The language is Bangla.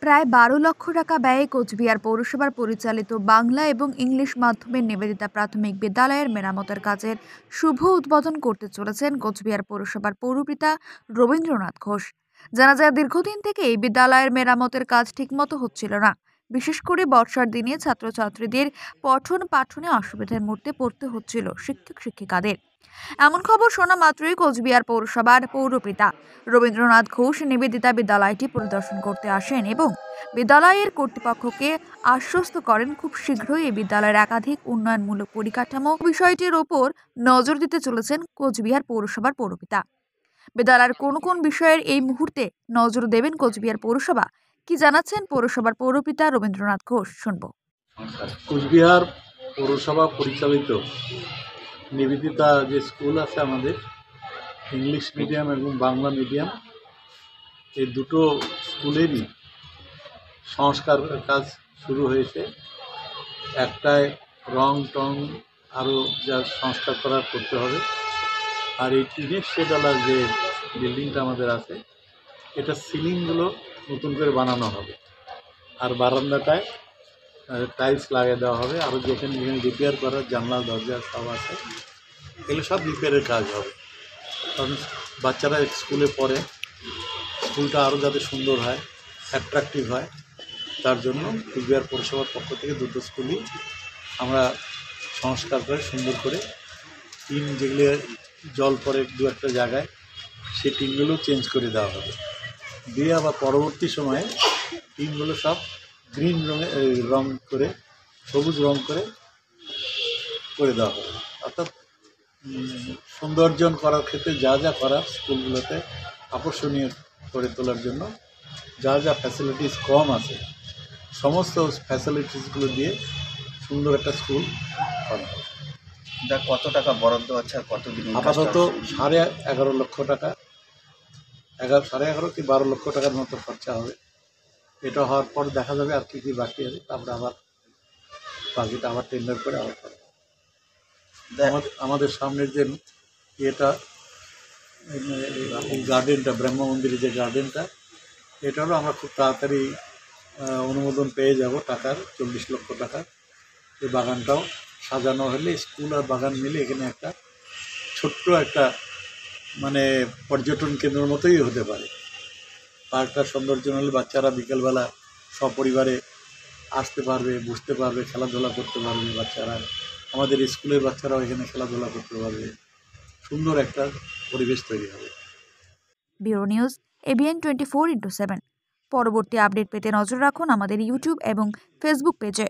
প্রায় ১২ লক্ষ টাকা ব্যয়ে কোচবিহার পৌরসভার পরিচালিত বাংলা এবং ইংলিশ মাধ্যমের নিবেদিতা প্রাথমিক বিদ্যালয়ের মেরামতের কাজের শুভ উদ্বোধন করতে চলেছেন কোচবিহার পৌরসভার পৌরপিতা রবীন্দ্রনাথ ঘোষ। জানা যায়, দীর্ঘদিন থেকে এই বিদ্যালয়ের মেরামতের কাজ ঠিকমতো হচ্ছিল না। বিশেষ করে বর্ষার দিনে ছাত্রছাত্রীদের পঠন পাঠনে অসুবিধার মধ্যে পড়তে হচ্ছিল শিক্ষক শিক্ষিকাদের। এমন খবর শোনা মাত্রই কোচবিহার পৌরসভার পৌরপিতা রবীন্দ্রনাথ ঘোষ নিবেদিতা বিদ্যালয়টি পরিদর্শন করতে আসেন এবং বিদ্যালয়ের কর্তৃপক্ষকে আশ্বস্ত করেন খুব শীঘ্রই এই বিদ্যালয়ের একাধিক উন্নয়নমূলক পরিকাঠামো বিষয়টির ওপর নজর দিতে চলেছেন কোচবিহার পৌরসভার পৌরপিতা। বিদ্যালয়ের কোন কোন বিষয়ের এই মুহূর্তে নজর দেবেন কোচবিহার পৌরসভা, কি জানাচ্ছেন পৌরসভার পৌরপিতা রবীন্দ্রনাথ ঘোষ, শুনবো। কোচবিহার পৌরসভা পরিচালিত নিবেদিতা যে স্কুল আছে আমাদের, ইংলিশ মিডিয়াম এবং বাংলা মিডিয়াম, এই দুটো স্কুলেরই সংস্কার কাজ শুরু হয়েছে। একটায় রং টং আরও যা সংস্কার করার করতে হবে, আর এই টিনের শেডওয়ালার যে বিল্ডিংটা আমাদের আছে, এটা সিলিংগুলো নতুন করে বানানো হবে, আর বারান্দাটায় টাইলস লাগিয়ে দেওয়া হবে। আরও যেখানে যেখানে রিপেয়ার করার জানলা দরজা সব আছে, এগুলো সব রিপেয়ারের কাজ হবে। কারণ বাচ্চারা স্কুলে পড়ে, স্কুলটা আরও যাতে সুন্দর হয়, অ্যাট্রাকটিভ হয়, তার জন্য কোচবিহার পৌরসভার পক্ষ থেকে দুটো স্কুলই আমরা সংস্কার করে সুন্দর করে টিন যেগুলো জল পড়ে দু একটা জায়গায়, সেই টিনগুলো চেঞ্জ করে দেওয়া হবে। দিয়ে আবার পরবর্তী সময়ে টিনগুলো সব গ্রিন রং করে, সবুজ রং করে দেওয়া হবে। অর্থাৎ সৌন্দর্যন করার ক্ষেত্রে যা যা করার স্কুলগুলোতে আকর্ষণীয় করে তোলার জন্য যা যা ফ্যাসিলিটিস কম আছে, সমস্ত ফ্যাসিলিটিসগুলো দিয়ে সুন্দর একটা স্কুল করা হবে। যা কত টাকা বরাদ্দ আছে আর কতদিন? আপাতত 11.5 লক্ষ টাকা, 11.5 কি 12 লক্ষ টাকার মতো খরচা হবে। এটা হওয়ার পর দেখা যাবে আর কী কী বাকি আছে, তারপরে আবার বাকিটা আবার টেন্ডার করে আবার আমাদের সামনের যে এটা গার্ডেনটা, ব্রহ্ম মন্দিরের যে গার্ডেনটা, এটারও আমরা খুব তাড়াতাড়ি অনুমোদন পেয়ে যাব টাকার, 40 লক্ষ টাকার। এই বাগানটাও সাজানো হলে স্কুল আর বাগান মিলে এখানে একটা ছোট্ট একটা মানে পর্যটন কেন্দ্রের মতোই হতে পারে। পার্কটার সৌন্দর্য হলে বাচ্চারা বিকেলবেলা সপরিবারে আসতে পারবে, বুঝতে পারবে, খেলাধুলা করতে পারবে বাচ্চারা। আমাদের স্কুলের বাচ্চারাও এখানে খেলাধুলা করতে পারবে, সুন্দর একটা পরিবেশ তৈরি হবে। Bureau news, ABN 24x7। পরবর্তী আপডেট পেতে নজর রাখুন আমাদের ইউটিউব এবং ফেসবুক পেজে।